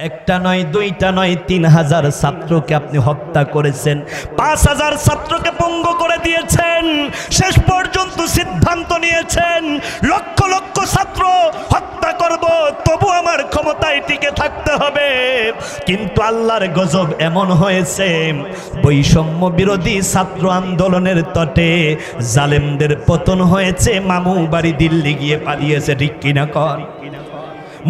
একটা নয়, দুইটা নয়, 3000 ছাত্রকে আপনি হত্যা করেছেন, 5000 ছাত্রকে পঙ্গু করে দিয়েছেন। শেষ পর্যন্ত সিদ্ধান্ত নিয়েছেন লক্ষ লক্ষ ছাত্র হত্যা করব, তবু আমার ক্ষমতায় টিকে থাকতে হবে। কিন্তু আল্লাহর গজব এমন হয়েছে, বৈষম্য বিরোধী ছাত্র আন্দোলনের তটে জালেমদের পতন হয়েছে, মামু বাড়ি দিল্লি গিয়ে পালিয়েছে। ঠিক কিনা কর?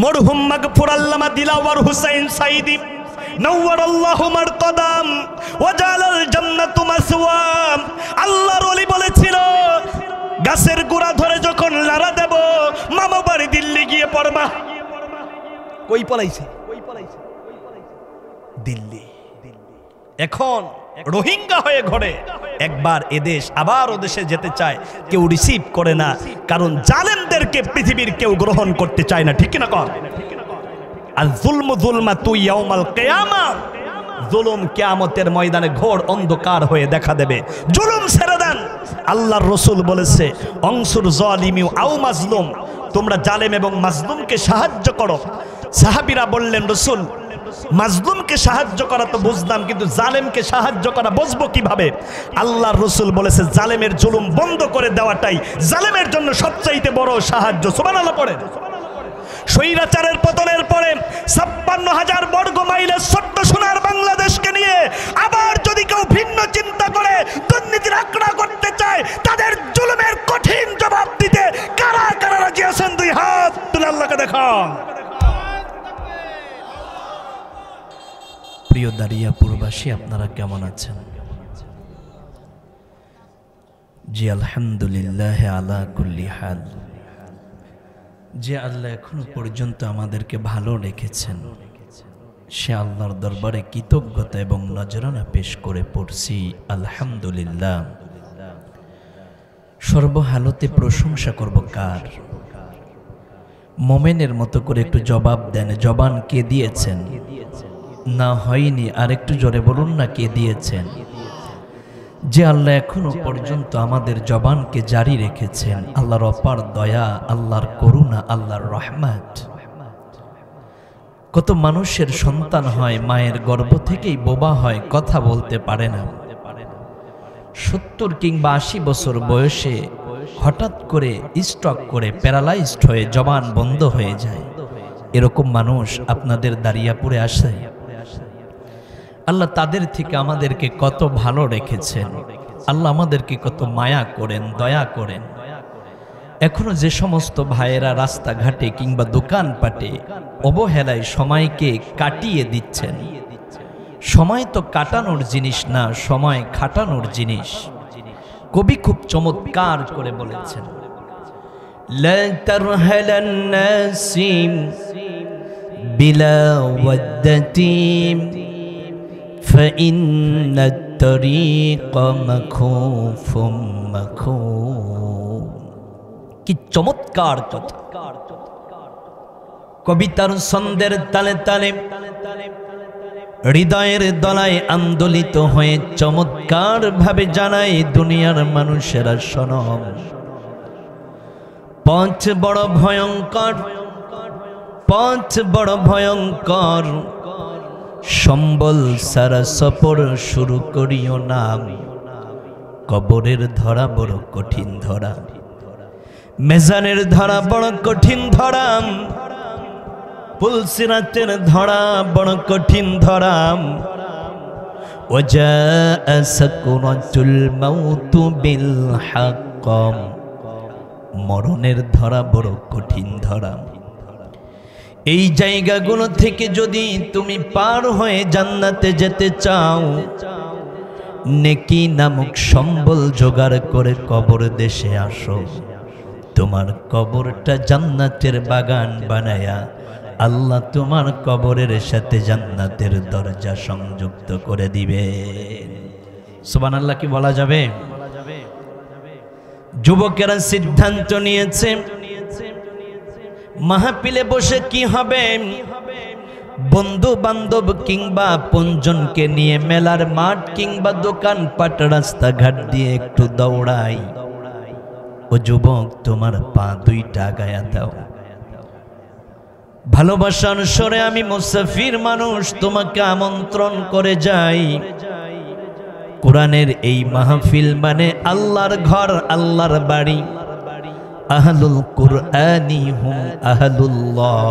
মরহুম মাগফুর আল্লামা দিলাওয়ার হুসাইন সাইদি নওয়ারাল্লাহু মারকাদাম ওয়া জালাল জান্নাতু মাসওয়া, আল্লাহর ওলি বলেছিল গাছের গোড়া ধরে যখন লাড়া দেব মামা বাড়ি দিল্লি গিয়ে পড়বা। কই পলাইছে? দিল্লি। এখন রোহিঙ্গা হয়ে ঘরে একবার এদেশ আবার ওদেশে যেতে চায়, কেউ রিসিভ করে না, কারণ জালেমদেরকে পৃথিবীর কেউ গ্রহণ করতে চায় না। ঠিক না কর? আর যুলমু যুলমাতু ইয়াউমাল কিয়ামা, জুলুম কিয়ামতের ময়দানে ঘোর অন্ধকার হয়ে দেখা দেবে। জুলুম ছেড়ে দেন। আল্লাহর রাসূল বলেছে অনসুর যালিমি আও মাজলুম, তোমরা জালেম এবং মাজলুমকে সাহায্য করো। সাহাবীরা বললেন রাসূল মাজলুমকে সাহায্য করা তো বুঝলাম, কিন্তু জালেমকে সাহায্য করা বুঝবো কিভাবে? আল্লাহর রাসূল বলেছে জালেমের জুলুম বন্ধ করে দেওয়াটাই জালেমের জন্য সবচাইতে বড় সাহায্য। সুবহানাল্লাহ পড়েন। স্বৈরাচারের পতনের পরে ৫৬,০০০ বর্গ মাইলের ছোট্ট সোনার বাংলাদেশকে নিয়ে আবার যদি কেউ ভিন্ন চিন্তা করে দুর্নীতির আঁকড়া করতে চায়, তাদের জুলুমের কঠিন জবাব দিতে কারা কারা রাজি আছেন? দুই হাত তুলে আল্লাহকে দেখান। প্রিয় দারিয়াপুরবাসী, আপনারা কেমন আছেন? জি আলহামদুলিল্লাহ আলা কুল্লি হাল। যে আল্লাহ এখনো পর্যন্ত আমাদেরকে ভালো রেখেছেন, সে আল্লাহর দরবারে কৃতজ্ঞতা এবং নজরানা পেশ করে পড়ছি আলহামদুলিল্লাহ। সর্বহালতে প্রশংসা করব কার? মোমেনের মতো করে একটু জবাব দেন। জবান কে দিয়েছেন? না হয়নি, আর একটু জোরে বলুন না কে দিয়েছেন? যে আল্লাহ এখনো পর্যন্ত আমাদের জবানকে জারি রেখেছেন। আল্লাহর অপার দয়া, আল্লাহর করুণা, আল্লাহর রহমত। কত মানুষের সন্তান হয় মায়ের গর্ভ থেকেই বোবা হয়, কথা বলতে পারে না। ৭০ কিংবা ৮০ বছর বয়সে হঠাৎ করে স্ট্রোক করে প্যারালাইজড হয়ে জবান বন্ধ হয়ে যায়। এরকম মানুষ আপনাদের দারিয়াপুরে আসে। আল্লাহ তাদের থেকে আমাদেরকে কত ভালো রেখেছেন। আল্লাহ আমাদেরকে কত মায়া করেন, দয়া করেন। এখনো যে সমস্ত ভাইয়েরা রাস্তাঘাটে কিংবা দোকানপাটে অবহেলায় সময়কে কাটিয়ে দিচ্ছেন, সময় তো কাটানোর জিনিস না, সময় খাটানোর জিনিস। কবি খুব চমৎকার করে বলেছেন, লা তারহালান নাসিম বিলা ওয়াদ্দাতিম فإن الطريق مخوف مخوف। কি চমৎকার কথা! কবিতার ছন্দের তালে তালে হৃদয়ের দলায় আন্দোলিত হয়ে চমৎকার ভাবে জানায় দুনিয়ার মানুষেরা, শোনো, পথ বড় ভয়ঙ্কর, পথ বড় ভয়ঙ্কর, সম্বল সারা সফর শুরু করিও না, কবরের ধরা বড় কঠিন ধরা, মেজানের ধরা বড় কঠিন ধরা, পুলসিরাতের ধরা বড় কঠিন ধরা, ওয়াজাআ সাকরাতুল মাউত বিল হক, মরণের ধরা বড় কঠিন ধরা। এই জায়গাগুলো থেকে যদি তুমি পার হয়ে জান্নাতে যেতে চাও, নেকি নামক সম্বল জোগাড় করে কবর দেশে আসো। তোমার কবরটা জান্নাতের বাগান বানায়া আল্লাহ তোমার কবরের সাথে জান্নাতের দরজা সংযুক্ত করে দিবে। সুবহানাল্লাহ কি বলা যাবে? যুবকেরা সিদ্ধান্ত নিয়েছে মাহফিলে বসে কি হবে, বন্ধু বান্ধব কিংবা আপনজনকে নিয়ে মেলার মাঠ কিংবা দোকানপাট রাস্তাঘাট দিয়ে একটু দৌড়াই। ও যুবক, তোমার পা দুইটা গায়া দাও। ভালোবাসার স্বরে আমি মুসাফির মানুষ তোমাকে আমন্ত্রণ করে যাই। কোরআনের এই মাহফিল মানে আল্লাহর ঘর, আল্লাহর বাড়ি। আহলুল কুরআনি হুম আহলুল্লাহ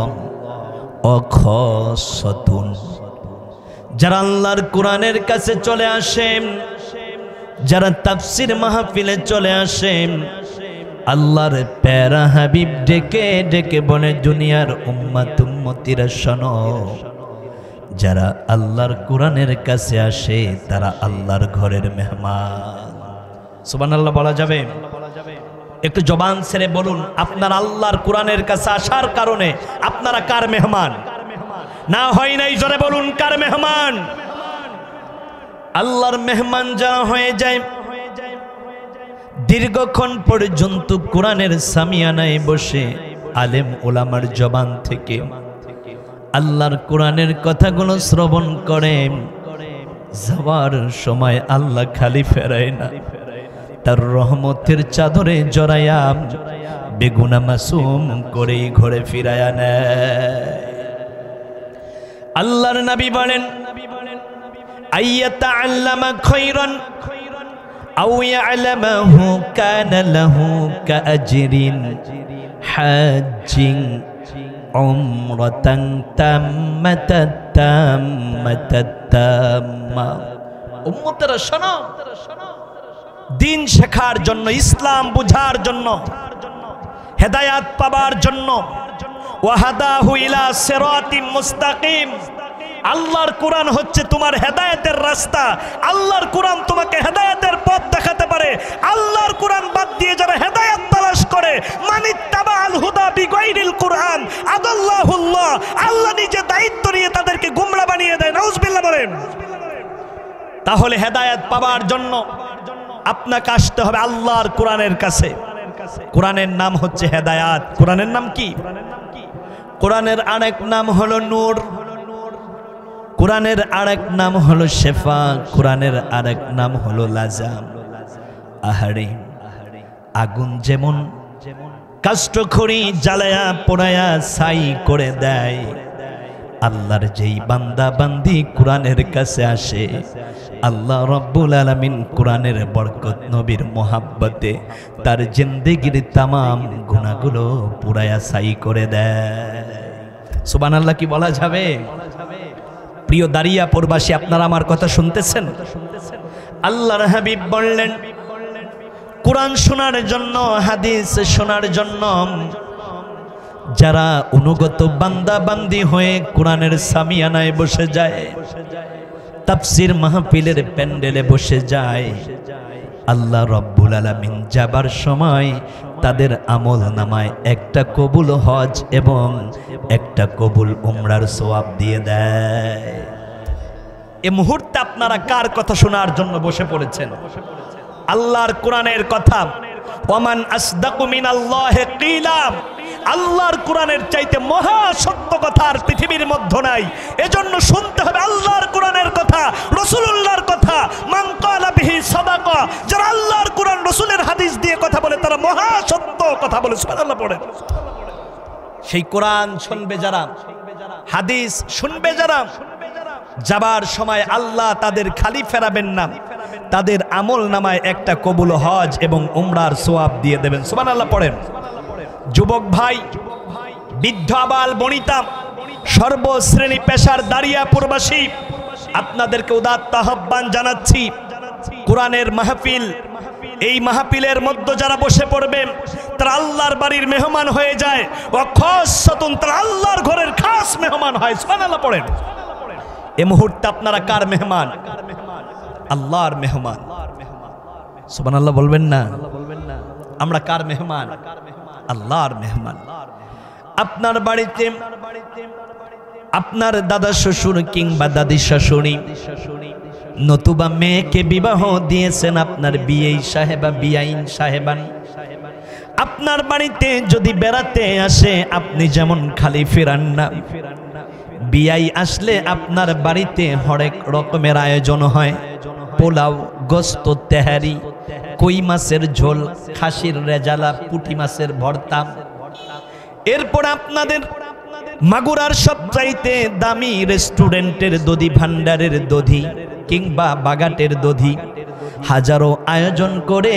ওয়া খাসাতুন। যারা আল্লাহর কোরআনের কাছে চলে আসেন, যারা তাফসীর মাহফিলে চলে আসেন, আল্লাহর প্যারা হাবিব ডেকে ডেকে বলে দুনিয়ার উম্মত উম্মতিরা শোনো, যারা আল্লাহর কোরআনের কাছে আসে তারা আল্লাহর ঘরের মেহমান। সুবহানাল্লাহ বলা যাবে? একটু জবান ছেড়ে বলুন, আপনার আল্লাহর কোরআনের কাছে আসার কারণে আপনারা কার মেহমান? না হয় নাই, জোরে বলুন কার মেহমান? আল্লাহর মেহমান যারা হয়ে যায়, দীর্ঘক্ষণ পর্যন্ত কোরআনের সামিয়ানায় বসে আলেম ওলামার জবান থেকে আল্লাহর কোরআনের কথাগুলো শ্রবণ করে, যাওয়ার সময় আল্লাহ খালি ফেরায় না, তার রহমতের চাদরে জড়ায়া বেগুনা মাসুম করেই ঘরে ফিরায়া নেয়। আল্লাহর নবী বলেন, আইয়াতা আল্লামা খায়রান আও ইয়ালামাহু কানা লাহু কাআজরিন হাজ্জিন উমরাতান তাম্মাতাত তাম্মাতাত তাম্মা। উম্মতেরা শোনো, দিন শেখার জন্য, ইসলাম বুঝার জন্য, হেদায়াত পাবার জন্য, ওয়াহাদাহু ইলা সিরাতিম মুস্তাকিম, আল্লাহর কোরআন হচ্ছে তোমার হেদায়েতের রাস্তা। আল্লাহর কোরআন তোমাকে হেদায়েতের পথ দেখাতে পারে। আল্লাহর কোরআন বাদ দিয়ে যারা হেদায়েত তালাশ করে, মানিত্তাবাল হুদা বিগাইরিল কোরআন আদাল্লাহুল্লাহ, আল্লাহ নিজে দায়িত্ব নিয়ে তাদেরকে গুমরা বানিয়ে দেয়। নাউজুবিল্লাহ বলেন। তাহলে হেদায়েত পাবার জন্য আপনাকে আসতে হবে আল্লাহর কোরআনের কাছে। কোরআনের নাম হচ্ছে হেদায়াত। কোরআনের নাম কি? কোরআনের আরেক নাম হলো নূর, কোরআনের আরেক নাম হলো শেফা, কোরআনের আরেক নাম হলো লাজাম। আহারে, আগুন যেমন কাষ্ঠখড়ি জ্বালায়া পোড়ায়া ছাই করে দেয়, আল্লাহর যেই বান্দা বান্দি কোরআনের কাছে আসে, আল্লাহ রব্বুল আলামিন কোরআনের বরকত, নবীর মোহাব্বতে তার জিন্দেগির তামাম গুনাহগুলো পুরায়া ছাই করে দেয়। সুবহানাল্লাহ কি বলা যাবে? প্রিয় দাঁড়িয়া প্রবাসী, আপনারা আমার কথা শুনতেছেন? আল্লাহর হাবিব বললেন, কোরআন শোনার জন্য, হাদিস শোনার জন্য যারা অনুগত বান্দা বান্দি হয়ে কোরআনের সামিয়ানায় বসে যায়, তাফসীর মাহফিলের প্যান্ডেলে বসে যায়, আল্লাহ রব্বুল আলামিন যাবার সময় তাদের আমল নামায় একটা কবুল হজ এবং একটা কবুল উমরার সওয়াব দিয়ে দেয়। এই মুহূর্তে আপনারা কার কথা শোনার জন্য বসে পড়েছেন? আল্লাহর কোরআনের কথা। ওয়ামান আসদাকু মিনাল্লাহি কিলা, আল্লাহর কোরআনের চাইতে মহা সত্য কথা আর পৃথিবীর মধ্যে নাই। এজন্য শুনতে হবে আল্লাহর কোরআনের কথা, রাসূলুল্লাহর কথা। মান ক্বালা বিহি সাদাকা, যারা আল্লাহর কোরআন রাসূলের হাদিস দিয়ে কথা বলে তারা মহা সত্য কথা বলে। সুবহানাল্লাহ পড়েন। সেই কোরআন শুনবে যারা, হাদিস শুনবে যারা, যাবার সময় আল্লাহ তাদের খালি ফেরাবেন না, তাদের আমল নামায় একটা কবুল হজ এবং উমরার সওয়াব দিয়ে দেবেন। সুবহানাল্লাহ পড়েন। যুবক ভাই, বৃদ্ধ আবাল বনিতা, সর্বশ্রেণী পেশার দাঁড়িয়া প্রবাসী, আপনাদেরকে উদাত্ত আহ্বান জানাচ্ছি, কোরআনের মাহফিল, এই মাহফিলের মধ্যে যারা বসে পড়বেন তারা আল্লাহর বাড়ির মেহমান হয়ে যায়। ওয়া খাসাতুন, তারা আল্লাহর ঘরের খাস মেহমান হয়। সুবহানাল্লাহ পড়েন। এই মুহূর্তে আপনারা কার মেহমান? আল্লাহর মেহমান। সুবহানাল্লাহ বলবেন না? আমরা কার মেহমান? আল্লাহর মেহমান। আপনার বাড়িতে আপনার দাদা শ্বশুর কিংবা দাদি শাশুড়ি নতুবা মেয়েকে বিবাহ দিয়েছেন আপনার বিয়েই সাহেবা বিয়াইন সাহেবান, আপনার বাড়িতে যদি বেড়াতে আসে আপনি যেমন খালি ফেরান না, বিয়াই আসলে আপনার বাড়িতে হরেক রকমের আয়োজন হয়। পোলাও, গোস্ত, তেহারি, কই মাছের ঝোল, খাসির রেজালা, পুঁটি মাছের ভর্তা। এরপর আপনাদের মাগুরার সবচাইতে দামি রেস্টুরেন্টের দধি ভান্ডারের দধি কিংবা বাগাটের দধি হাজারো আয়োজন করে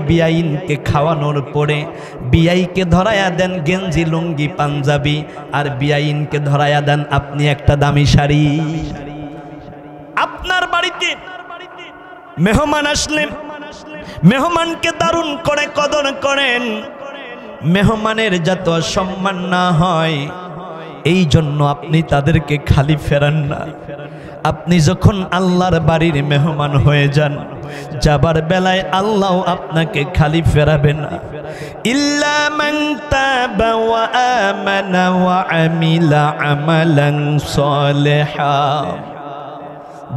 বিআইনকে খাওয়ানোর পরে বিআইকে ধরায়া দেন গেঞ্জি লুঙ্গি পাঞ্জাবি, আর বিআইনকে ধরায়া দেন আপনি একটা দামি শাড়ি। আপনার বাড়িতে মেহমান আসলে মেহমানকে দারুণ করে কদর করেন, মেহমানের যত সম্মান না হয় এই জন্য আপনি তাদেরকে খালি ফেরান না। আপনি যখন আল্লাহর বাড়ির মেহমান হয়ে যান, যাবার বেলায় আল্লাহ আপনাকে খালি ফেরাবে না। ইল্লা মান তাবা ওয়া আমানা ওয়া আমিলা আমালান সালিহা।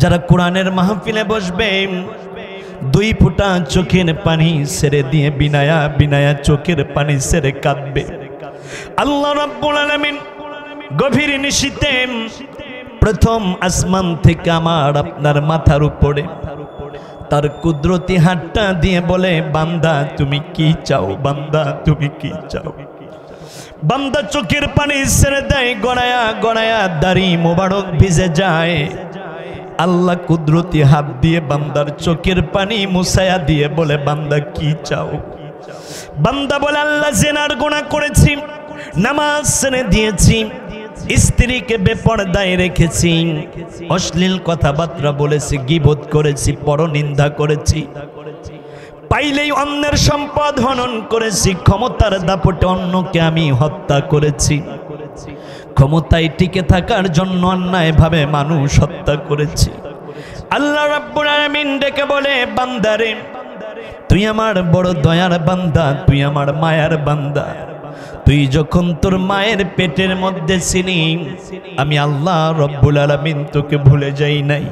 যারা কোরআনের মাহফিলে বসবে দুই ফোঁটা চোখের পানি ছেড়ে দিয়ে বিনায়া বিনায়া চোখের পানি ছেড়ে কাঁদবে। আল্লাহ রাব্বুল আলামিন গভীর নিশীতে প্রথম আসমান থেকে আমার আপনার মাথার উপরে তার কুদরতি হাতটা দিয়ে বলে, বান্দা তুমি কি চাও, বান্দা তুমি কি চাও। বান্দা চোখের পানি ছেড়ে দেয়, গড়ায়া গড়ায়া দাড়ি মোবারক ভিজে যায়। আল্লাহ কুদরতি হাত দিয়ে বান্দার চোখের পানি মুছায়া দিয়ে বলে, বান্দা কি চাও। বান্দা বলে, আল্লাহ জিনার গুনাহ করেছি, নামাজ ছেড়ে দিয়েছি, স্ত্রীকে বেপরদায় রেখেছি, অশ্লীল কথাবার্তা বলেছি, গীবত করেছি, পরনিন্দা করেছি, পাইলেই অন্যের সম্পদ হনন করেছি, ক্ষমতার দাপটে অন্যকে আমি হত্যা করেছি, ক্ষমতায় টিকে থাকার জন্য অন্যায়ভাবে মানুষ হত্যা করেছি। আল্লাহ রাব্বুল আলামিন ডেকে বলে, বান্দারে তুই আমার বড় দয়ার বান্দা, তুই আমার মায়ার বান্দা। তুই যখন তোর মায়ের পেটের মধ্যে ছিলি আমি আল্লাহ রব্বুল আলামিন তোকে ভুলে যাই নাই।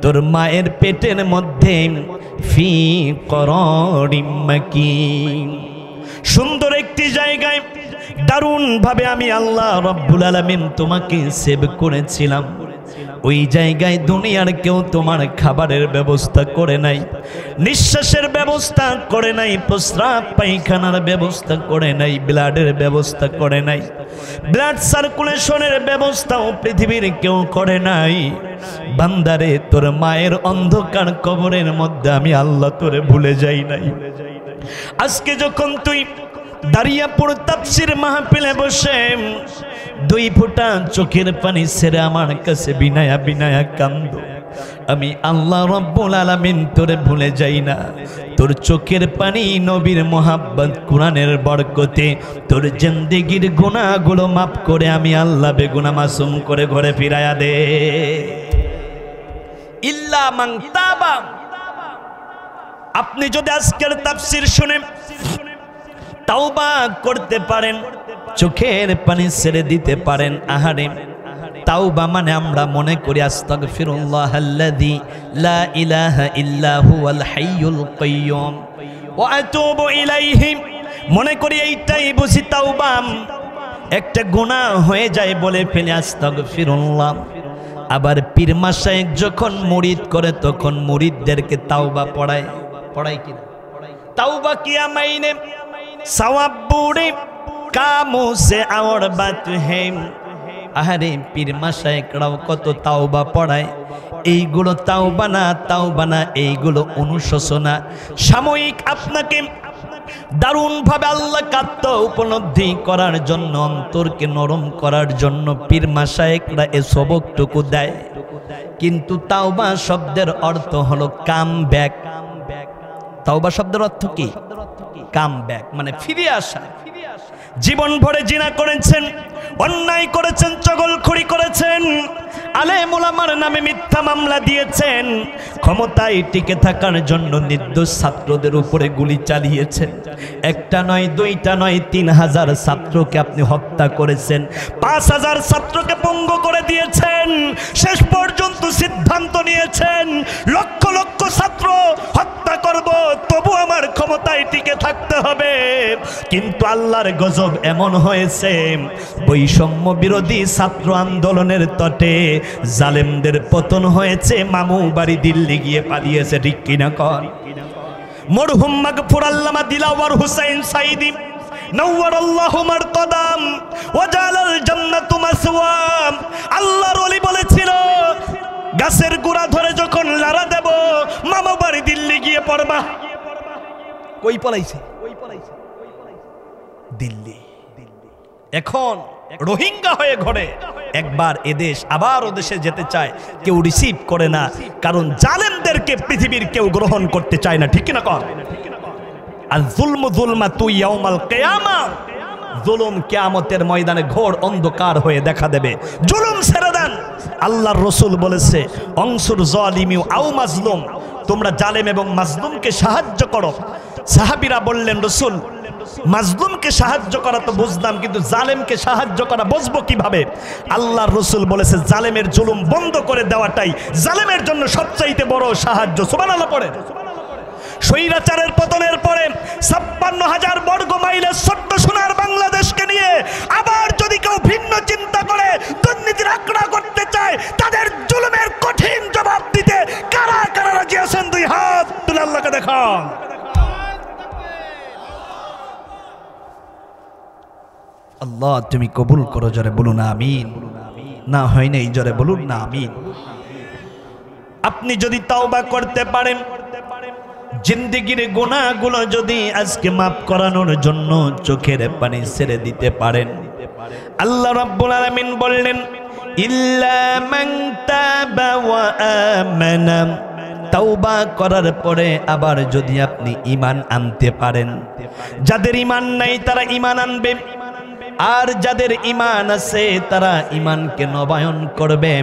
তোর মায়ের পেটের মধ্যে ফি করারিম মাকিন, সুন্দর একটি জায়গায় দারুণ ভাবে আমি আল্লাহ রব্বুল আলামিন তোমাকে সেভ করেছিলাম। ওই জায়গায় দুনিয়ার কেউ তোমার খাবারের ব্যবস্থা করে নাই, নিঃশ্বাসের ব্যবস্থা করে নাই, প্রস্রাব পায়খানার ব্যবস্থা করে নাই, ব্লাডের ব্যবস্থা করে নাই, ব্লাড সার্কুলেশনের ব্যবস্থাও পৃথিবীর কেউ করে নাই। বান্দারে তোর মায়ের অন্ধকার কবরের মধ্যে আমি আল্লাহ তোরে ভুলে যাই নাই। আজকে যখন তুই দাঁড়িয়াপুর তাফসীর মাহফিলে বসে দুই ফোঁটা চোখের পানি ছেড়ে আমার কাছে বিনায়া বিনায়া কান্দো, আমি আল্লাহ রব্বুল আলামিন তোরে ভুলে যাই না। তোর চোখের পানি নবীর মোহাব্বত কোরআনের বরকতে তোর জিন্দেগির গুনাহগুলো মাফ করে আমি আল্লাহ বেগুনাহ মাসুম করে ঘরে ফিরায়া দে। ইল্লা মান তাবা। আপনি যদি আজকের তাফসীর শুনে তাওবা করতে পারেন, চোখের পানি ছেড়ে দিতে পারেন, আহারে তাওবা মানে আমরা মনে করি আস্তাগফিরুল্লাহাল্লাযী লা ইলাহা ইল্লা হুয়াল হাইয়ুল কাইয়্যুম ওয়া আতুবু ইলাইহি, মনে করি এইটাই বুঝি তাওবা। একটা গুনাহ হয়ে যায় বলে ফেলে আস্তাগফিরুল্লাহ। আবার পীর মাশায়েখ যখন মুরিদ করে তখন মুরিদদেরকে তাওবা পড়ায়, পড়ায় কিনা? তাওবা কিয়া মাইনে সওয়াব বুড়ে কামো সে और बात है। আরে পীর মাশায়েখরাও কত তাওবা পড়ায়, এইগুলো তাওবা না, এইগুলো অনুশোচনা। সাময়িক আপনাকে দারুণভাবে আল্লাহ কাত্ত উপলব্ধি করার জন্য, অন্তরকে নরম করার জন্য পীর মাশায়েখরা এ সবকটুকু দেয়। কিন্তু তাওবা শব্দের অর্থ হলো কাম ব্যাক। তাওবা শব্দের অর্থ কি? কাম ব্যাক মানে ফিরে আসা। জীবন ভরে জিনা করেছেন, অন্যায় করেছেন, চগলখড়ি করেছেন, আলেম ওলামার নামে মিথ্যা মামলা দিয়েছেন, ক্ষমতায় টিকে থাকার জন্য নির্দোষ ছাত্রদের উপরে গুলি চালিয়েছেন। একটা নয়, দুইটা নয়, 3000 ছাত্রকে আপনি হত্যা করেছেন, 5000 ছাত্রকে পঙ্গু করে দিয়েছেন। শেষ পর্যন্ত সিদ্ধান্ত নিয়েছেন লক্ষ লক্ষ ছাত্র হত্যা করব, তবু আমার ক্ষমতায় টিকে থাকতে হবে। কিন্তু আল্লাহর গজব এমন হয়েছে, বৈষম্য বিরোধী ছাত্র আন্দোলনের তটে জালেমদের পতন হয়েছে, মামু বাড়ি দিল্লি গিয়ে পালিয়েছে। ঠিক কিনা কর? মরহুম মাগফুর আল্লামা দিলাওয়ার হুসাইন সাইদি নাওয়ারাল্লাহু মারকাদাম ওয়া জালাল জান্নাতু মাসওয়াম। আল্লাহর ওলি বলেছিল গাছের গোড়া ধরে যখন লাড়া দেব মামা বাড়ি দিল্লি গিয়ে পড়বা। কই পলাইছে? দিল্লি। এখন রোহিঙ্গা হয়ে ঘরে একবার এদেশ আবার ওদেশে যেতে চায়, কেউ রিসিভ করে না, কারণ জালেমদেরকে পৃথিবীর কেউ গ্রহণ করতে চায় না। ঠিক না কর? আর যুলমু যুলমাতু ইয়াউমাল কিয়ামা, জুলুম কিয়ামতের ময়দানে ঘোর অন্ধকার হয়ে দেখা দেবে। জুলুম ছেড়ে দেন। আল্লাহর রাসূল বলেছে অনসুর যালিমি আও মাজলুম, তোমরা জালেম এবং মাজলুমকে সাহায্য করো। সাহাবীরা বললেন রাসূল মাজলুমকে সাহায্য করা তো বুঝলাম, কিন্তু জালেমকে সাহায্য করা বুঝবো কিভাবে? আল্লাহর রাসূল বলেছে জালেমের জুলুম বন্ধ করে দেওয়াটাই জালেমের জন্য সবচাইতে বড় সাহায্য। সুবহানাল্লাহ পড়ে। স্বৈরাচারের পতনের পরে ৫৬,০০০ বর্গ মাইলের ছোট্ট সোনার বাংলাদেশকে নিয়ে আবার যদি কেউ ভিন্ন চিন্তা করে দুর্নীতির আঁকড়া করতে চায়, তাদের জুলুমের কঠিন জবাব দিতে কারা কারা রাজি আছেন? দুই হাত তুলে আল্লাহকে দেখান। আল্লাহ তুমি কবুল করো, জোরে বলুন আমিন। না হয় নাই, জোরে বলুন না আমিন। আপনি যদি তাওবা করতে পারেন, জিন্দেগির গুনাহগুলো যদি আজকে মাফ করানোর জন্য চোখের পানি ছেড়ে দিতে পারেন, আল্লাহ রাব্বুল আলামিন বললেন ইল্লা মান তাবা ওয়া আমানা, তাওবা করার পরে আবার যদি আপনি ঈমান আনতে পারেন, যাদের ঈমান নাই তারা ঈমান আনবে, আর যাদের ঈমান আছে তারা ঈমানকে নবায়ন করবে।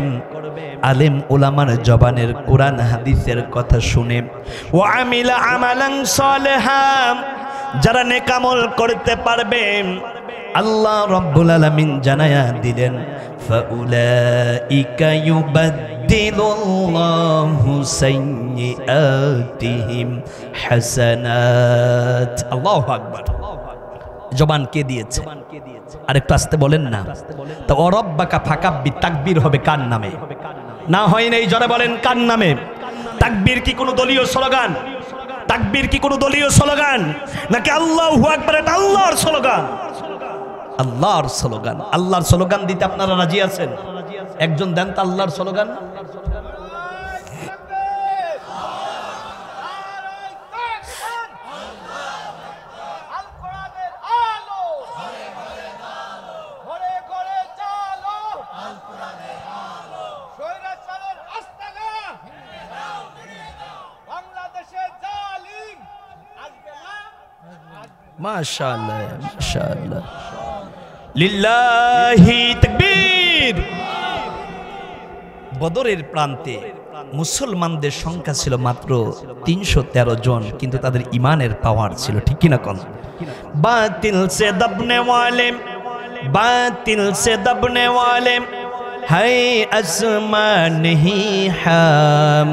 আলেম উলামার জবানের কোরআন হাদিসের কথা শুনে ওয়া আমিলা আমালান সালিহা, যারা নেক আমল করতে পারবে, আল্লাহ রাব্বুল আলামিন জানায়া দিলেন ফাউলাইকা ইউবাদদিলুল্লাহু সাইয়্যাতিহিম হাসানাত। আল্লাহু আকবার। জবান কে দিয়েছে? আরেকটু আসতে বলেন না তো। অরব্বাকা ফাকাব্বি, তাকবীর হবে কার নামে? না হয় নাই, জোরে বলেন কার নামে? তাকবীর কি কোনো দলীয় স্লোগান? তাকবীর কি কোনো দলীয় স্লোগান নাকি আল্লাহু আকবার এটা আল্লাহর স্লোগান? আল্লাহর স্লোগান। আল্লাহর স্লোগান দিতে আপনারা রাজি আছেন? একজন দেন তো আল্লাহর স্লোগান। মাশাআল্লাহ মাশাআল্লাহ, লিল্লাহি তাকবীর। বদরের প্রান্তে মুসলমানদের সংখ্যা ছিল মাত্র ৩১৩ জন, কিন্তু তাদের ঈমানের পাওয়ার ছিল। ঠিক কি না কোন? বাতিল সে দবনে ওয়ালে, বাতিল সে দবনে ওয়ালে হায় আসমা नहीं हम,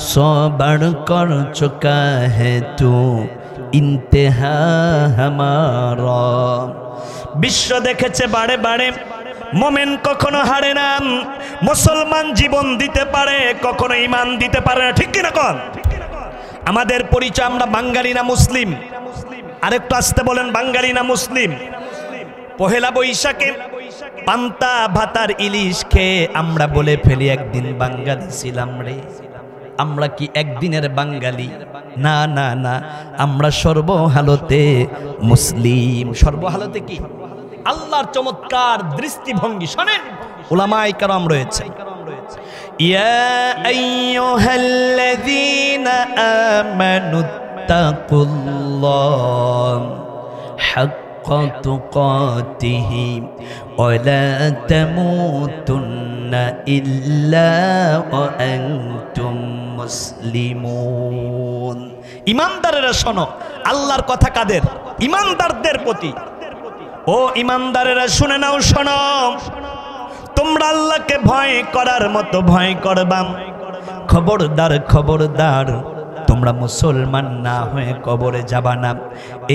सौ बढ़कर चुका है तू ইন্তেহা হামারা। বিশ্ব দেখেছে বারে বারে মোমেন কখনো হারে না। মুসলমান জীবন দিতে পারে, কখনো ঈমান দিতে পারে না। ঠিক কি না কোন? আমাদের পরিচয় আমরা বাঙালি না মুসলিম? আরেকটু আসতে বলেন বাঙালি না মুসলিম? পহেলা বৈশাখে পান্তা ভাতার ইলিশ খেয়ে আমরা বলে ফেলি একদিন বাঙালি ছিলাম রে। আমরা কি একদিনের বাঙালি? না না না, আমরা সর্বহালতে মুসলিম। সর্বহালতে কি? আল্লাহর চমৎকার দৃষ্টিভঙ্গি শোনেন, উলামায়ে কেরাম রয়েছে। ইয়া আইয়ুহাল্লাযীনা আমানুত্তাকুল্লাহ হাক্কা তুকাতিহি ওয়া লা তামুতুন্না ইল্লা ওয়া আনতুম মুসলিমুন। ঈমানদারেরা শোনো, আল্লাহর কথা কাদের? ঈমানদারদের প্রতি। ও ঈমানদারেরা শুনে নাও, শোনো, তোমরা আল্লাহকে ভয় করার মতো ভয় করবা। খবরদার খবরদার, তোমরা মুসলমান না হয়ে কবরে যাবা না।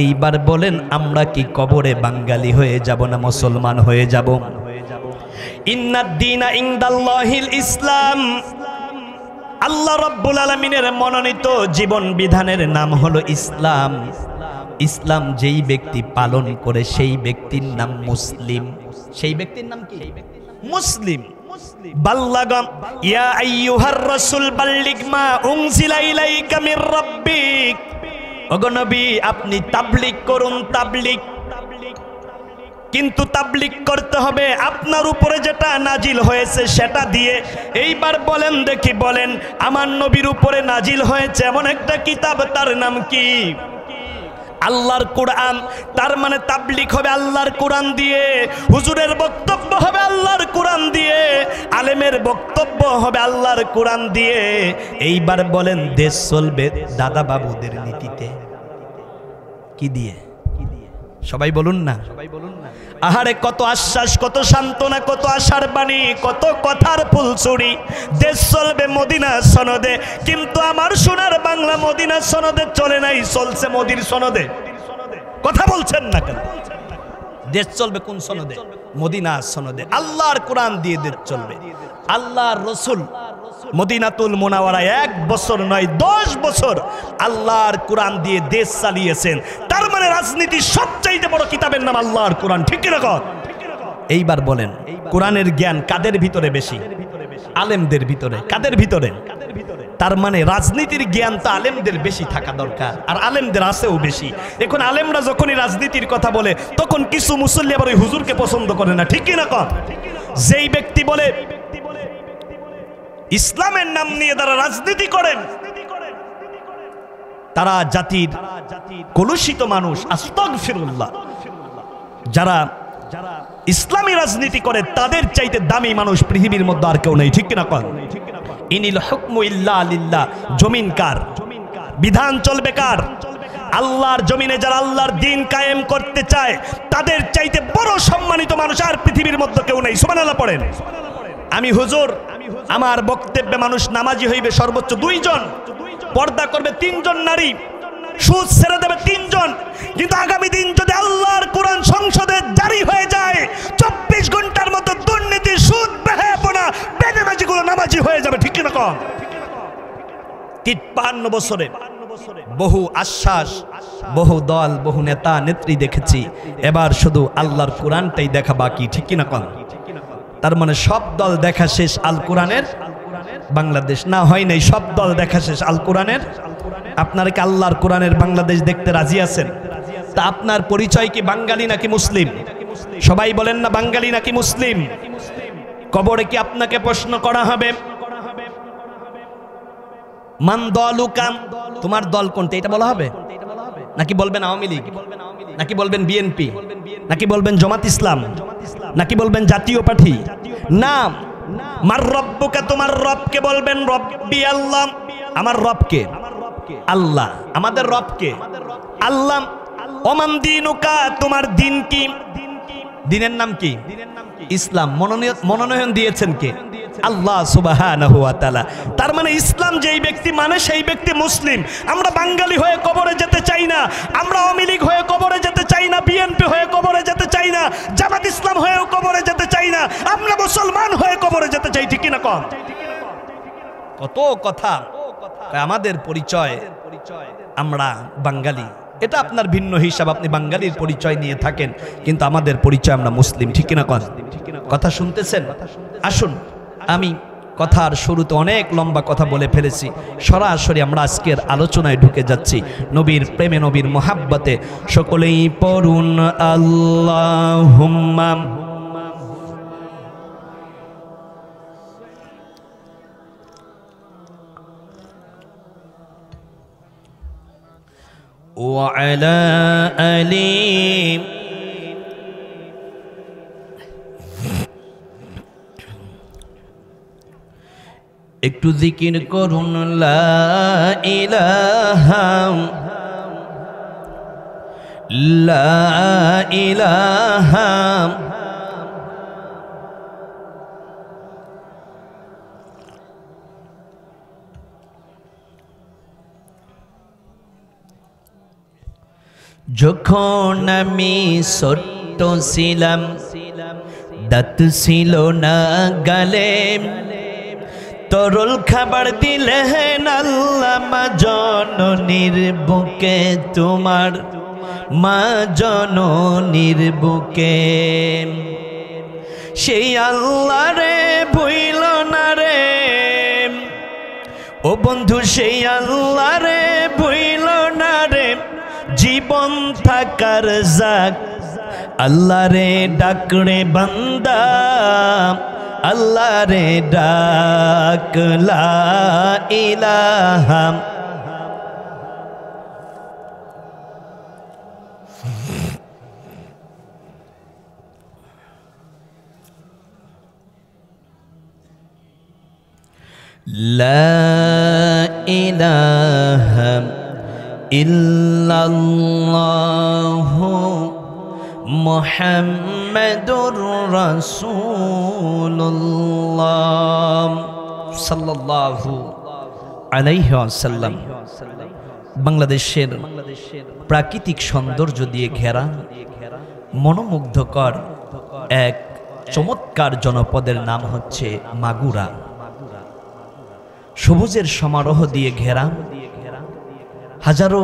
এইবার বলেন আমরা কি কবরে বাঙালি হয়ে যাব না মুসলমান হয়ে যাব? ইন্নাদ দীনা ইনদাল্লাহিল ইসলাম। আল্লাহ রাব্বুল আলামিনের মনোনীত জীবন বিধানের নাম হলো ইসলাম। ইসলাম যেই ব্যক্তি পালন করে সেই ব্যক্তির নাম মুসলিম। সেই ব্যক্তির নাম কি? মুসলিম। বাল্লাগাম ইয়া আইয়ুহার রাসূল বাল্লিগ মা উনজিলা ইলাইকা মির রাব্বিক। ওগো নবী, আপনি তাবলীগ করুন, তাবলীগ। কিন্তু তাবলীগ করতে হবে আপনার উপরে যেটা নাজিল হয়েছে সেটা দিয়ে। এইবার বলেন দেখি, বলেন আমার নবীর উপরে নাজিল হয়েছে এমন একটা কিতাব, তার নাম কি? আল্লাহর কোরআন। তার মানে তাবলীগ হবে আল্লাহর কোরআন দিয়ে, হুজুরের বক্তব্য হবে আল্লাহর কোরআন দিয়ে, আলেমের বক্তব্য হবে আল্লাহর কোরআন দিয়ে। এইবার বলেন দেশ চলবে দাদা বাবুদের নীতিতে। কি দিয়ে? সবাই বলুন না। আহারে কত আশ্বাস, কত সান্ত্বনা, কত আশার বাণী, কত কথার ফুলছড়ি। দেশ চলবে মদিনা সনদে, কিন্তু আমার সোনার বাংলা মদিনা সনদে চলে নাই, চলছে মোদির সনদে। কথা বলছেন না কেন? দেশ চলবে কোন সনদে? মদিনা সনদে। আল্লাহর কোরআন দিয়ে দেশ চলবে। আল্লাহর রসুল মদিনাতুল মুনাওয়ারায় 1 বছর নয় 10 বছর আল্লাহর কোরআন দিয়ে দেশ চালিয়েছেন। তার মানে রাজনীতির সবচাইতে বড় কিতাবের নাম আল্লাহর কোরআন, ঠিক কি না? এইবার বলেন কোরআনের জ্ঞান কাদের ভিতরে বেশি? আলেমদের ভিতরে। কাদের ভিতরে? তার মানে রাজনীতির জ্ঞান তো আলেমদের বেশি থাকা দরকার, আর আলেমদের আছেও বেশি। এখন আলেমরা যখনই রাজনীতির কথা বলে তখন কিছু মুসল্লি আবার ওই হুজুরকে পছন্দ করে না, ঠিক কি না? যেই ব্যক্তি বলে ইসলামের নাম নিয়ে তারা রাজনীতি করেন, তারা জাতির কলুষিত মানুষ। আস্তাগফিরুল্লাহ। যারা ইসলামী রাজনীতি করে তাদের চাইতে দামি মানুষ পৃথিবীর মধ্যে আর কেউ নেই, ঠিক কিনা? ইনিল হুকমু ইল্লা লিল্লাহ। জমিন কার? বিধান চলবে কার? আল্লাহর জমিনে যারা আল্লাহর দ্বীন কায়েম করতে চায় তাদের চাইতে বড় সম্মানিত মানুষ আর পৃথিবীর মধ্যে কেউ নেই। সুবহানাল্লাহ পড়েন। আমি হুজুর, আমার বক্তব্যে মানুষ নামাজি হইবে সর্বোচ্চ 2 জন, পর্দা করবে 3 জন নারী, সুদ ছেড়ে দেবে 3 জন। কিন্তু আগামী দিন যদি আল্লাহর কোরআন সংসদে জারি হয়ে যায় 24 ঘন্টার মতো দুর্নীতি, সুদ, বেহায়াপনা, বেনামাজিগুলো নামাজি হয়ে যাবে, ঠিক কিনা? 53 বছরে বহু আশ্বাস, বহু দল, বহু নেতা নেত্রী দেখেছি, এবার শুধু আল্লাহর কোরআনটাই দেখা বাকি, ঠিক কিনা? তার মানে সব দল দেখা শেষ, আল কোরআনের বাংলাদেশ না হয় নাই। সব দল দেখা শেষ, আল কোরআনের। আপনারা কি আল্লাহর কোরআনের বাংলাদেশ দেখতে রাজি আছেন? তা আপনার পরিচয় কি বাঙালি নাকি মুসলিম? সবাই বলেন না, বাঙালি নাকি মুসলিম? কবরে কি আপনাকে প্রশ্ন করা হবে মান দলুকা, তোমার দল কোনটা, এটা বলা হবে? নাকি বলবেন আওয়ামী লীগ, নাকি বলবেন বিএনপি, নাকি বলবেন জামাত ইসলাম, নাকি বলবেন জাতীয় পার্টি? নাম মার রব্বুকা, তোমার রবকে বলবেন রব্বি আল্লাহ। আমার রবকে? আল্লাহ। আমাদের রবকে? আল্লাহ। ওমান দিনুকা, তোমার দিন কি? দিনের নাম কি? ইসলাম। মনোনয়ন দিয়েছেন কে? আল্লাহ সুবহানাহু ওয়া তাআলা। তার মানে ইসলাম যেই ব্যক্তি মানে সেই ব্যক্তি মুসলিম। আমরা বাঙালি হয়ে কবরে যেতে চাই না, আমরা আওয়ামী লীগ হয়ে কবরে যেতে চাই না, বিএনপি হয়ে কবরে যেতে চাই না, জামাত ইসলাম হয়েও কবরে যেতে চাই না, আমরা মুসলমান হয়ে কবরে যেতে চাই, ঠিক না? কত কথা। আমাদের পরিচয় আমরা বাঙালি, এটা আপনার ভিন্ন হিসাব, আপনি বাঙালির পরিচয় নিয়ে থাকেন, কিন্তু আমাদের পরিচয় আমরা মুসলিম, ঠিক কিনা? কথা শুনতেছেন? আসুন, আমি কথার শুরুতে অনেক লম্বা কথা বলে ফেলেছি, সরাসরি আমরা আজকের আলোচনায় ঢুকে যাচ্ছি। নবীর প্রেমে, নবীর মোহাব্বতে সকলেই পড়ুন আল্লাহুম্মা ওয়া আলা আলি একটু জিকির করুন লা ইলাহা লা ইলাহা যখন আমি ছোট্ট ছিলাম, দাঁত ছিল না গালে, তরল খাবার দিলেন আল্লাহ মা জননীর বুকে তোমার, মা জননীর বুকে। সেই আল্লাহ রে ভুইল না রে, ও বন্ধু সেই আল্লাহ রে ভুইল না রে, জীবন থাকার যাক আল্লাহ রে ডাকরে বান্দা, আল্লাহ রে ডাক লা ইলাহা লা ইলাহা ইল্লাল্লাহু মুহাম্মাদুর রাসূলুল্লাহ সাল্লাল্লাহু আলাইহি ওয়াসাল্লাম। বাংলাদেশের প্রাকৃতিক সৌন্দর্য দিয়ে ঘেরা মনোমুগ্ধকর এক চমৎকার জনপদের নাম হচ্ছে মাগুরা। সবুজের সমারোহ দিয়ে ঘেরা, হাজারো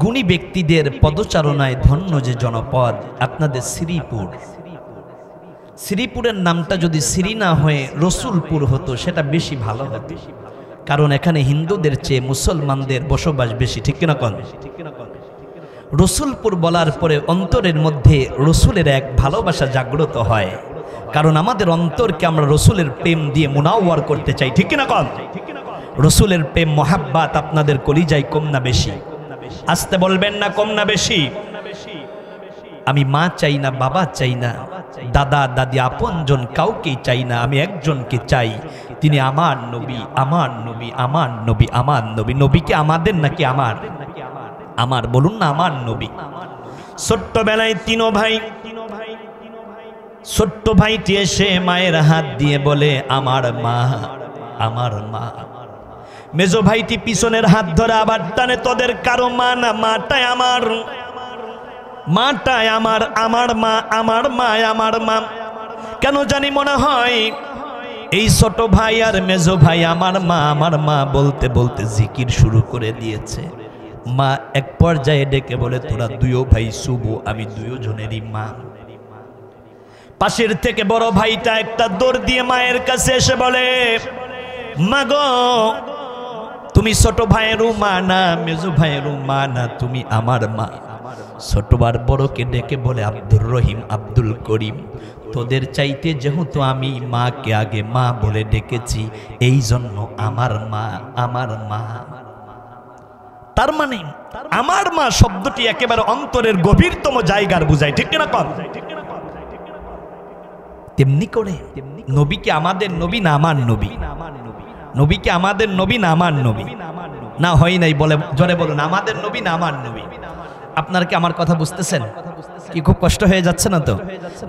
গুণী ব্যক্তিদের পদচারণায় ধন্য যে জনপদ আপনাদের শ্রীপুর। শ্রীপুরের নামটা যদি শ্রী না হয়ে রসুলপুর হতো সেটা বেশি ভালো হতো, কারণ এখানে হিন্দুদের চেয়ে মুসলমানদের বসবাস বেশি, ঠিক কিনা কন? রসুলপুর বলার পরে অন্তরের মধ্যে রসুলের এক ভালোবাসা জাগ্রত হয়, কারণ আমাদের অন্তরকে আমরা রসুলের প্রেম দিয়ে মুনাওয়ার করতে চাই, ঠিক কিনা কন? রসুলের প্রেম মোহাব্বত আপনাদের কলিজায় কম না বেশি? আসতে বলবেন না কম না বেশি? আমি মা চাই না, বাবা চাই না, দাদা দাদি আপনজন কাউকেই চাই না, আমি একজনকে চাই, তিনি আমার নবী, আমার নবী, আমার নবী, আমার নবী। নবীকে আমাদের নাকি আমার? আমার, বলুন না আমার নবী। ছোট্টবেলায় তিনো ভাই, ছোট্ট ভাইটি এসে মায়ের হাত দিয়ে বলে আমার মা, আমার মা। মেজো ভাইটি পিছনের হাত ধরে আবার টানে, তোদের কারো মা না, মাটাই আমার, মাটাই আমার, আমার মা, আমার মা, আমার মা। কেন জানি মনে হয় এই ছোট ভাই আর মেজো ভাই আমার মা বলতে বলতে জিকির শুরু করে দিয়েছে। মা এক পর্যায়ে ডেকে বলে তোরা দুইও ভাই শুভ, আমি দুইজনেরই মা। পাশের থেকে বড় ভাইটা একটা দৌড় দিয়ে মায়ের কাছে এসে বলে মা গো, তুমি ছোট ভাইয়েরও মা না, মেজো ভাইয়েরও মা না, তুমি আমার মা। ছোটবার বড়কে ডেকে বলে আব্দুর রহিম, আব্দুল করিম, তোদের চাইতে যেহেতু আমি মাকে আগে মা বলে ডেকেছি, এই জন্য আমার মা, আমার মা। তার মানে আমার মা শব্দটি একেবারে অন্তরের গভীরতম জায়গার বুঝায়, ঠিক কিনা কন? তেমনি করে নবীকে আমাদের নবী না আমার নবী? নবীকে আমাদের নবী না আমার নবী? না হয় নাই, বলে জোরে বলুন, আমাদের নবী না আমার নবী? আপনারা কি আমার কথা বুঝতেছেন? কি খুব কষ্ট হয়ে যাচ্ছে না তো?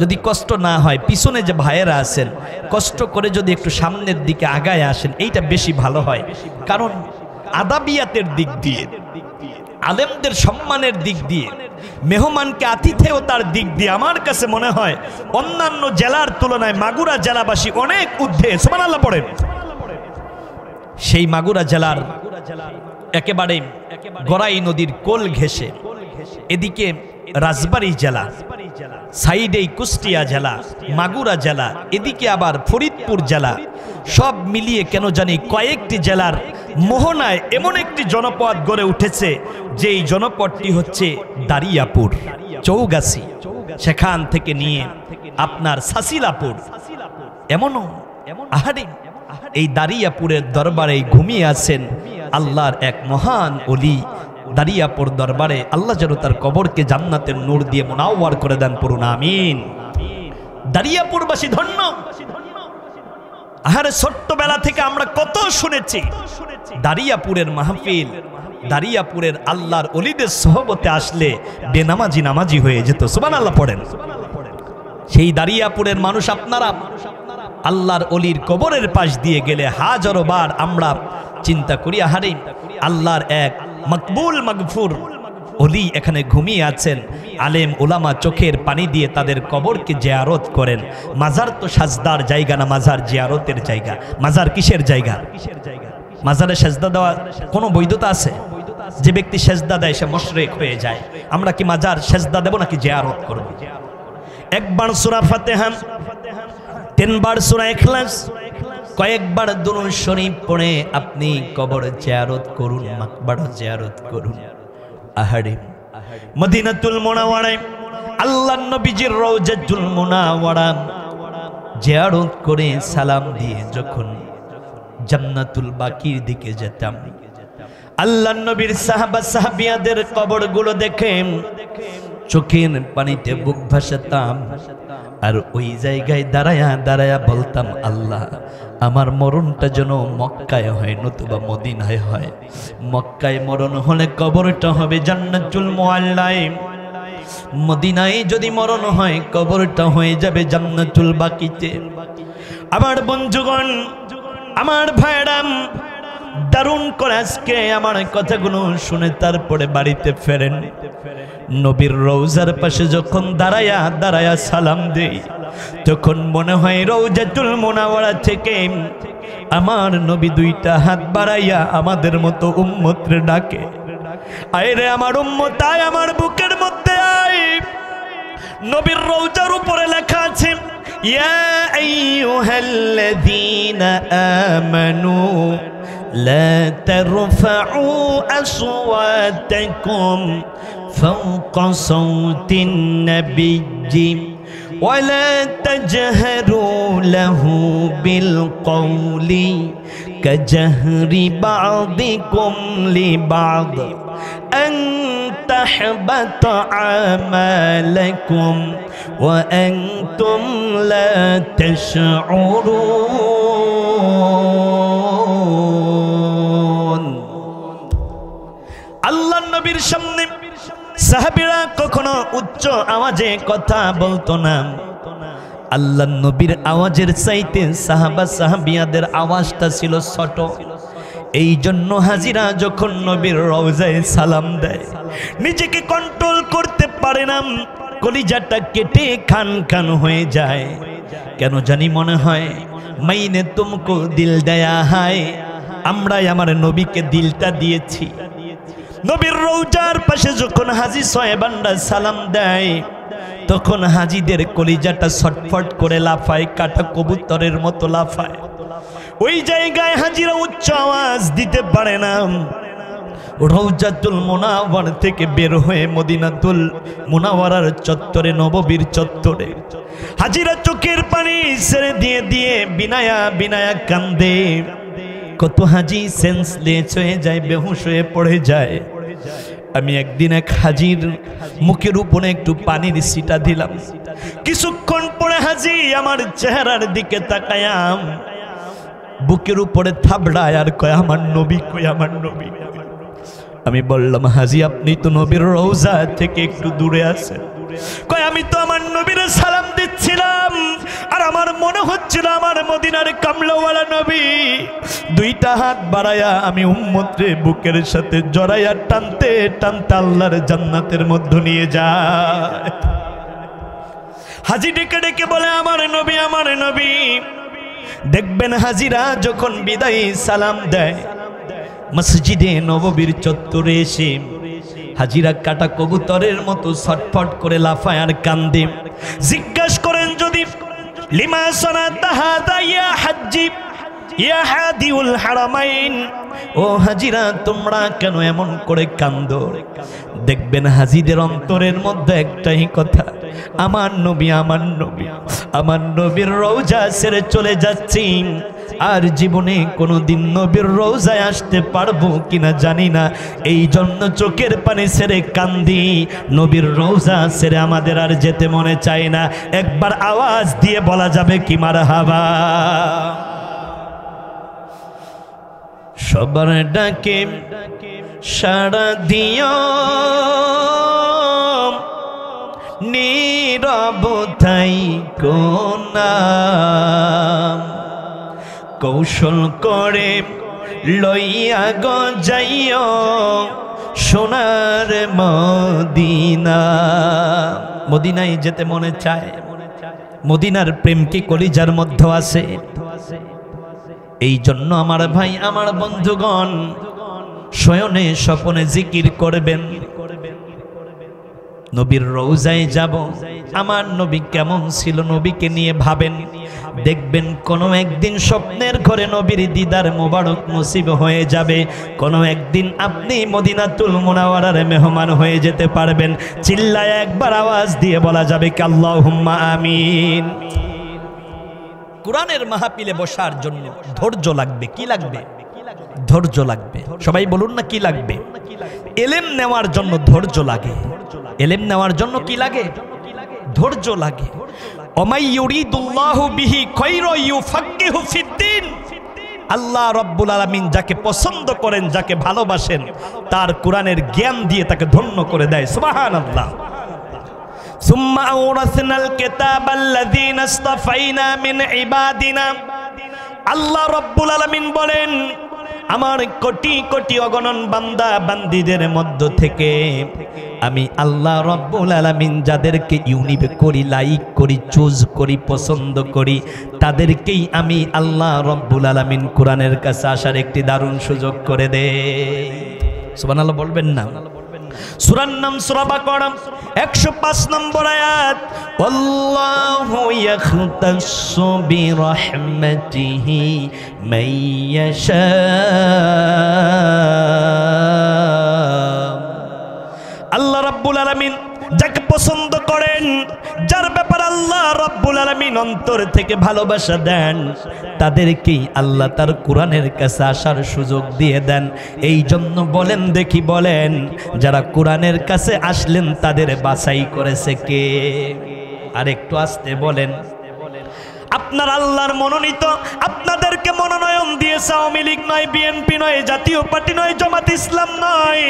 যদি কষ্ট না হয়, পিছনে যে ভাইয়েরা আছেন কষ্ট করে যদি একটু সামনের দিকে আগায় আসেন, এইটা বেশি ভালো হয়। কারণ আদাবিয়াতের দিক দিয়ে, আলেমদের সম্মানের দিক দিয়ে, মেহমানকে আতিথেয়তার দিক দিয়ে আমার কাছে মনে হয় অন্যান্য জেলার তুলনায় মাগুরা জেলাবাসী অনেক ঊর্ধ্বে। সুবহানাল্লাহ পড়েন। সেই মাগুরা জেলার একেবারে গড়াই নদীর কোল ঘেঁষে এদিকে রাজবাড়ী জেলা, সাইডেই কুষ্টিয়া জেলা, মাগুরা জেলা, এদিকে আবার ফরিদপুর জেলা, সব মিলিয়ে কেন জানি কয়েকটি জেলার মোহনায় এমন একটি জনপদ গড়ে উঠেছে, যেই জনপদটি হচ্ছে দারিয়াপুর, চৌগাছি, সেখান থেকে নিয়ে আপনার সাসিলাপুর, এমনও আহারে এই দারিয়াপুরের দরবারে ঘুমিয়ে আছেন আল্লাহর এক মহান ওলি। দারিয়াপুর দরবারে আল্লাহ যেন তার কবরকে জান্নাতের নূর দিয়ে মুনাওয়ার করে দেন, পড়ুন আমিন। দারিয়াপুরবাসী ধন্য। আহারে ছোট্টবেলা থেকে আমরা কত শুনেছি দারিয়াপুরের মাহফিল, দারিয়াপুরের আল্লাহর ওলিদের সোহবতে আসলে বেনামাজি নামাজি হয়ে যেত। সুবহানাল্লাহ পড়েন। সেই দারিয়াপুরের মানুষ আপনারা আল্লাহর ওলির কবরের পাশ দিয়ে গেলে হাজারো বার আমরা চিন্তা করি, আহারে আল্লাহর এক মকবুল মাগফুর ওলি এখানে ঘুমিয়ে আছেন। আলেম ওলামা চোখের পানি দিয়ে তাদের কবরকে জিয়ারত করেন। মাজার তো সাজদার জায়গা না, মাজার জিয়ারতের জায়গা। মাজার কিসের জায়গা? মাজারে সাজদা দেওয়া কোনো বৈধতা আছে? যে ব্যক্তি সেজদা দেয় সে মুশরিক হয়ে যায়। আমরা কি মাজার সেজদা দেব নাকি জিয়ারত করব? একবার সূরা ফাতিহা, তিনবার সূরা ইখলাস, কয়েকবার দুরূদ শরীফ পড়ে আপনি কবর জিয়ারত করুন, মাকবারা জিয়ারত করুন। আহারে মদিনাতুল মুনাওয়ারায় আল্লাহর নবীজির রওজাতুল মুনাওয়ারা জিয়ারত করে সালাম দিয়ে যখন জান্নাতুল বাকির দিকে যেতাম, আল্লাহর নবীর সাহাবা সাহাবিয়াদের কবরগুলো দেখে চোখের পানিতে বুক ভাসাতাম। আর ওই জায়গায় দাঁড়ায়া দাঁড়ায়া বলতাম, আল্লাহ আমার মরণটা যেন মক্কায় হয় নতুবা মদিনায় হয়। মক্কায় মরণ হলে কবরটা হবে জান্নাতুল মুআল্লায়, মদিনায় যদি মরণ হয় কবরটা হয়ে যাবে জান্নাতুল বাকিতে। আমার বন্ধুগণ, আমার ভাইরাম, দারুণ করে আজকে আমার কথাগুলো শুনে তারপরে বাড়িতে ফেরেন। নবীর রওজার পাশে যখন দাঁড়ায়া দাঁড়ায়া সালাম দেই, তখন মনে হয় রওজাতুল মুনাওয়ারা থেকে আমার নবী দুইটা হাত বাড়াইয়া আমাদের মতো উম্মতরে ডাকে, আয় রে আমার উম্মত আয়, আমার বুকের মধ্যে আয়। নবীর রওজার উপরে লেখা আছে, ইয়া আইয়ুহাল্লাযীনা আমানু লা তারফাউ আসওয়াতাকুম ফাওকা সাওতিন নাবিয়্যি ওয়ালা তাজহারু লাহু বিল কওলি কাজহরি বা'দিকুম লিবা'দ আন তাহবাতা আমালাকুম ওয়া আনতুম লা তাশউরুন। আল্লাহর নবীর সামনে সাহাবীরা কখনো উচ্চ আওয়াজে কথা বলতো না। আল্লাহর নবীর আওয়াজের চাইতে সাহাবা সাহাবিয়াদের আওয়াজটা ছিল ছোট। এই জন্য হাজিরা যখন নবীর রওজায় সালাম দেয় নিজেকে কন্ট্রোল করতে পারে না, কলিজাটা কেটে খান খান হয়ে যায়। কেন জানি মনে হয় মাইনে তুমকো দিল দেয়া হায়, আমরাই আমার নবীকে দিলটা দিয়েছি। নবীর রওজার পাশে যখন হাজী সাহেবানরা সালাম দেয় তখন হাজীদের কলিজাটা ছটফট করে লাফায়, কাটা কবুতরের মতো লাফায়। ওই জায়গায় হাজীরা উচ্চ আওয়াজ দিতে পারে না। রওজাতুল মুনাওয়ারা থেকে বের হয়ে মদিনাতুল মুনাওয়ারার চত্বরে, নববীর চত্বরে হাজীরা চোখের পানি ছেড়ে দিয়ে দিয়ে বিনায়া বিনায়া কান্দে। কত হাজী সেন্সলেস হয়ে যায়, বেহুশ হয়ে পড়ে যায়। আমি একদিন এক হাজীর মুখের উপরে একটু পানির ছিটা দিলাম। কিছুক্ষণ পরে হাজী আমার চেহারার দিকে তাকায়া বুকের উপরে থাবড়ায় আর কয়, আমার নবী কই, আমার নবী। আমি বললাম, হাজী আপনি তো নবীর রওজা থেকে একটু দূরে আছেন। কয়, আমি তো আমার নবীর সালাম দিচ্ছিলাম আর আমার মনে হচ্ছিল আমার মদিনার কামলাওয়ালা নবী দুইটা হাত বাড়ায়া আমি উম্মতরে বুকের সাথে জড়াইয়া টানতে টানতে আল্লাহর জান্নাতের মধ্যে নিয়ে যায়। হাজী ডেকে ডেকে বলে, আমার নবী, আমার নবী। দেখবেন হাজিরা যখন বিদায়ী সালাম দেয় মসজিদে নববীর চত্বরে এসে হাজিরা কাটা কবুতরের মতো ছটফট করে লাফায় আর কান্দে। জিজ্ঞাসা করেন যদি, লিমা সানাতা হাদা ইয়া হাজ্জি ইয়া হাদিউল হারামাইন, ও হাজিরা তোমরা কেন এমন করে কান্দো? দেখবেন হাজিদের অন্তরের মধ্যে একটাই কথা, আমার নবী, আমার নবী, আমার নবীর রওজা ছেড়ে চলে যাচ্ছি। আর জীবনে কোনোদিন নবীর রওজায় আসতে পারবো কিনা জানি না, এই জন্য চোখের পানি ছেড়ে কান্দি। নবীর রওজা ছেড়ে আমাদের আর যেতে মনে চায় না। একবার আওয়াজ দিয়ে বলা যাবে কি মারহাবা? সবার ডাকে সাড়া দিও, নীরবতাই কোনা কৌশল করে লইয়া গো যাইও সোনার মদিনা। মদিনায় যেতে মনে চায়, মদিনার প্রেম কি কলিজার মধ্যে আছে? এই জন্য আমার ভাই, আমার বন্ধুগণ, শয়নে স্বপনে জিকির করবেন। নবীর রওজায় যাব, আমার নবী কেমন ছিল নবীকে নিয়ে ভাবেন। দেখবেন কোনো একদিন স্বপ্নের ঘরে নবীর দিদার মোবারক নসিব হয়ে যাবে। কোনো একদিন আপনি মদিনাতুল মুনাওয়ারার মেহমান হয়ে যেতে পারবেন। চিল্লায় একবার আওয়াজ দিয়ে বলা যাবে কি আল্লাহুম্মা আমিন। কোরআনের মাহফিলে বসার জন্য ধৈর্য লাগবে। কি লাগবে? ধৈর্য লাগবে। সবাই বলুন না কি লাগবে? ইলম নেওয়ার জন্য ধৈর্য লাগে। ইলম নেওয়ার জন্য কি লাগে? ধৈর্য লাগে। ওমাই ইউরিদুল্লাহু বিহি খায়রা ইউফাক্কিহু ফিদ্দিন। আল্লাহ রাব্বুল আলামিন যাকে পছন্দ করেন, যাকে ভালোবাসেন, তার কোরআনের জ্ঞান দিয়ে তাকে ধন্য করে দেয়। সুবহানাল্লাহ। সুম্মা আওরাসনাল কিতাবাল্লাযীনা ইসতাফাইনা মিন ইবাদিনা। আল্লাহ রাব্বুল আলামিন বলেন, আমার কোটি কোটি অগণন বান্দা বান্দীদের মধ্য থেকে আমি আল্লাহ রাব্বুল আলামিন যাদেরকে ইউনিক করি, লাইক করি, চুজ করি, পছন্দ করি, তাদেরকেই আমি আল্লাহ রাব্বুল আলামিন কোরআনের কাছে আসার একটি দারুণ সুযোগ করে দেই। সুবহানাল্লাহ বলবেন না? সূরার নাম সূরা বাকারা 105 নম্বর আয়াত। আল্লাহু ইয়াখতাসু বিরহমাতিহি মাইয়াশা। আল্লাহ রাব্বুল আলামিন যাকে পছন্দ করেন, যার ব্যাপারে আল্লাহ রাব্বুল আলামিন অন্তর থেকে ভালোবাসা দেন, তাদেরকেই আল্লাহ তার কোরআনের কাছে আসার সুযোগ দিয়ে দেন। এই জন্য বলেন দেখি, বলেন যারা কোরআনের কাছে আসলেন তাদের বাছাই করেছে কে? আর একটু আস্তে বলেন। আপনার আল্লাহর মনোনীত, আপনাদেরকে মনোনয়ন দিয়েছে আওয়ামী লীগ নয়, বিএনপি নয়, জাতীয় পার্টি নয়, জামাত ইসলাম নয়।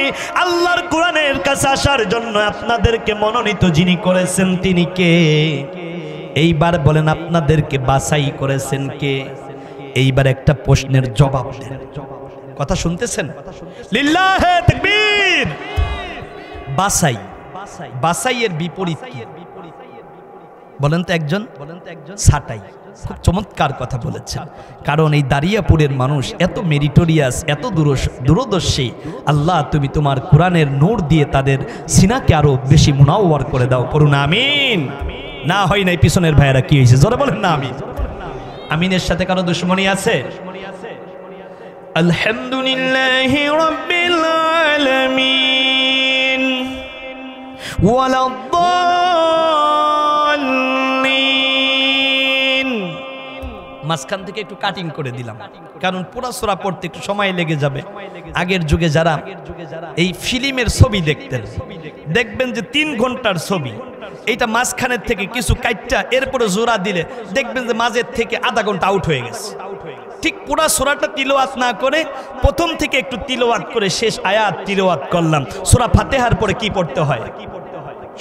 আল্লাহর কোরআনের কাছে আসার জন্য আপনাদেরকে মনোনীত যিনি করেছেন তিনি কে? এইবার বলেন আপনাদেরকে বাছাই করেছেন কে? এইবার একটা প্রশ্নের জবাব দেন। কথা শুনতেছেন? লিল্লাহে তাকবীর। বাছাই, বাছাইয়ের বিপরীত কি? বলেন তো একজন? ছাঁটাই। খুব চমৎকার কথা বলেছেন। কারণ এই দারিয়াপুরের মানুষ এত মেরিটোরিয়াস, এত দূরদর্শী। আল্লাহ তুমি তোমার কোরআনের নূর দিয়ে তাদের সিনাকে আরো বেশি মুনাওয়ার করে দাও। পড়ুন আমিন। না হয় নাই পিছনের ভাইয়েরা কি হয়েছে? জোরে বলেন না আমিন। আমিনের সাথে কারো দুশমনী আছে? আলহামদুলিল্লাহি রাব্বিল আলামিন ওয়ালাদ-দাল্লিন। মাঝখান থেকে একটু কাটিং করে দিলাম, কারণ পুরো সূরা পড়তে একটু সময় লেগে যাবে। আগের যুগে যারা এই ফিল্মের ছবি দেখতেন, দেখবেন যে 3 ঘন্টার ছবি, এইটা মাঝখানের থেকে কিছু কাটটা এরপরে জোড়া দিলে দেখবেন যে মাঝের থেকে আধা ঘন্টা আউট হয়ে গেছে। ঠিক পুরা সূরাটা তিলাওয়াত না করে প্রথম থেকে একটু তিলাওয়াত করে শেষ আয়াত তিলাওয়াত করলাম। সূরা ফাতিহার পরে কি পড়তে হয়?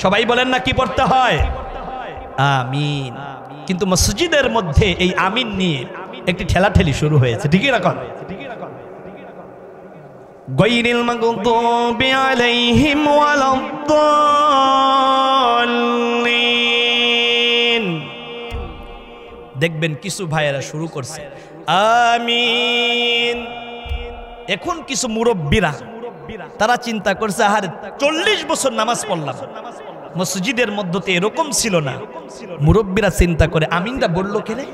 সবাই বলেন না কি পড়তে হয়? আমিন। কিন্তু মসজিদের মধ্যে এই আমিন নিয়ে একটি ঠেলাঠেলি শুরু হয়েছে। ঠিকই রাখুন। গায়রিল মাগদুবি আলাইহিম ওয়ালাদ-দাল্লিন। দেখবেন কিছু ভাইয়েরা শুরু করছে আমিন। এখন কিছু মুরব্বীরা তারা চিন্তা করছে, আরে 40 বছর নামাজ পড়লাম, মসজিদের মধ্যে এরকম ছিল না। মুরব্বীরা চিন্তা করে আমিনটা বললো কেনে?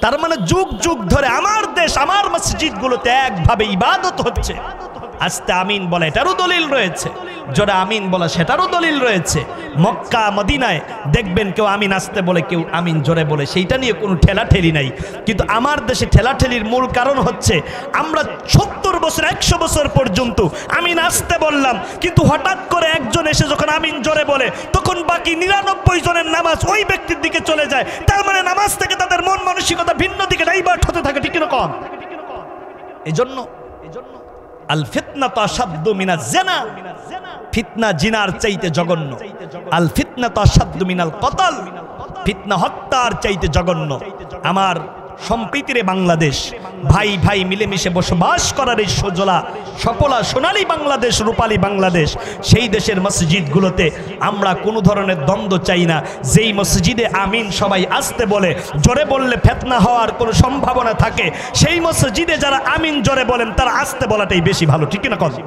তার মানে যুগ যুগ ধরে আমার দেশ, আমার মসজিদগুলোতে একভাবে ইবাদত হচ্ছে। আস্তে আমিন বলা এটারও দলিল রয়েছে, জোরে আমিন বলা সেটারও দলিল রয়েছে। মক্কা মদিনায় দেখবেন কেউ আমিন আস্তে বলে, কেউ আমিন জোরে বলে, সেইটা নিয়ে কোনো ঠেলাঠেলি নাই। কিন্তু আমার দেশে ঠেলাঠেলির মূল কারণ হচ্ছে আমরা 70 বছর 100 বছর পর্যন্ত আমিন আস্তে বললাম, কিন্তু হঠাৎ করে একজন এসে যখন আমিন জোরে বলে তখন বাকি 99 জনের নামাজ ওই ব্যক্তির দিকে চলে যায়। তার মানে নামাজ থেকে তাদের মন মানসিকতা ভিন্ন দিকে ডাইভার্ট হতে থাকে। ঠিক কিরকম? এজন্য আল ফিতনাতু আশাদ্দু মিনাজ জিনা। ফিতনা জিনার চাইতে জঘন্য। আল ফিতনাতু আশাদ্দু মিনাল কতল। ফিতনা হত্যার চাইতে জঘন্য। আমার সম্প্রীতির বাংলাদেশ, ভাই ভাই মিলেমিশে বসবাস করার এই সজলা সফলা সোনালী বাংলাদেশ, রূপালী বাংলাদেশ, সেই দেশের মসজিদগুলোতে আমরা কোনো ধরনের দ্বন্দ্ব চাই না। যেই মসজিদে আমিন সবাই আসতে বলে, জোরে বললে ফিতনা হওয়ার কোনো সম্ভাবনা থাকে, সেই মসজিদে যারা আমিন জোরে বলেন তারা আসতে বলাটাই বেশি ভালো, ঠিক না কথা?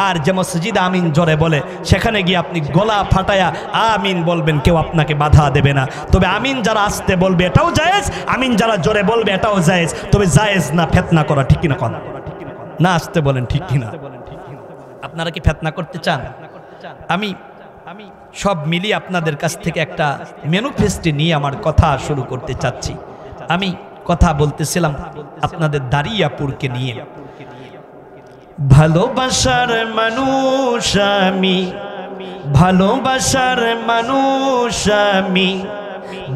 আর যে মসজিদে আমিন জোরে বলে সেখানে গিয়ে আপনি গলা ফাটায়া আমিন বলবেন, কেউ আপনাকে বাধা দেবে না। তবে আমিন যারা আসতে বলবে এটাও জায়েজ, আমিন যারা জোরে বলবে এটাও জায়েজ। তবে জায়েজ না ফিতনা করা, ঠিক না কথা? না আসতে বলেন, ঠিক কিনা? আপনারা কি ফিতনা করতে চান? আমি সব মিলিয়ে আপনাদের কাছ থেকে একটা ম্যানিফেস্টো নিয়ে আমার কথা শুরু করতে চাচ্ছি। আমি কথা বলতেছিলাম আপনাদের দাঁড়িয়াপুরকে নিয়ে। ভালোবাসার মানুষ আমি, ভালোবাসার মানুষ আমি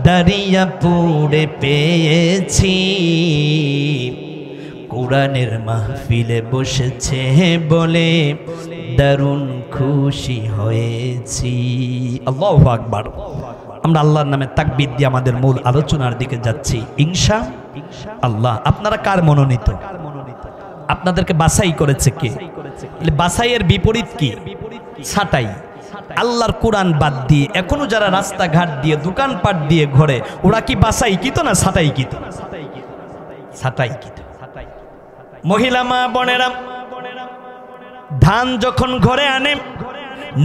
দাঁড়িয়াপুরে পেয়েছি, কোরআনের মাহফিলে বসেছে বলে দারুণ খুশি হয়েছি। আল্লাহু আকবার। আমরা আল্লাহর নামে তাকবীর দিয়ে আমাদের মূল আলোচনার দিকে যাচ্ছি ইনশাআল্লাহ। আপনারা কার মনোনীত? আপনাদেরকে বাছাই করেছে কে? বাছাইয়ের বিপরীত কি? ছাঁটাই। আল্লাহর কোরআন বাদ দিয়ে এখনো যারা রাস্তাঘাট দিয়ে দোকানপাট দিয়ে ঘরে, ওরা কি বাছাই কিত না ছাঁটাই কিত? ছাঁটাই কিত। মহিলা মা বোনেরা ধান যখন ঘরে আনে,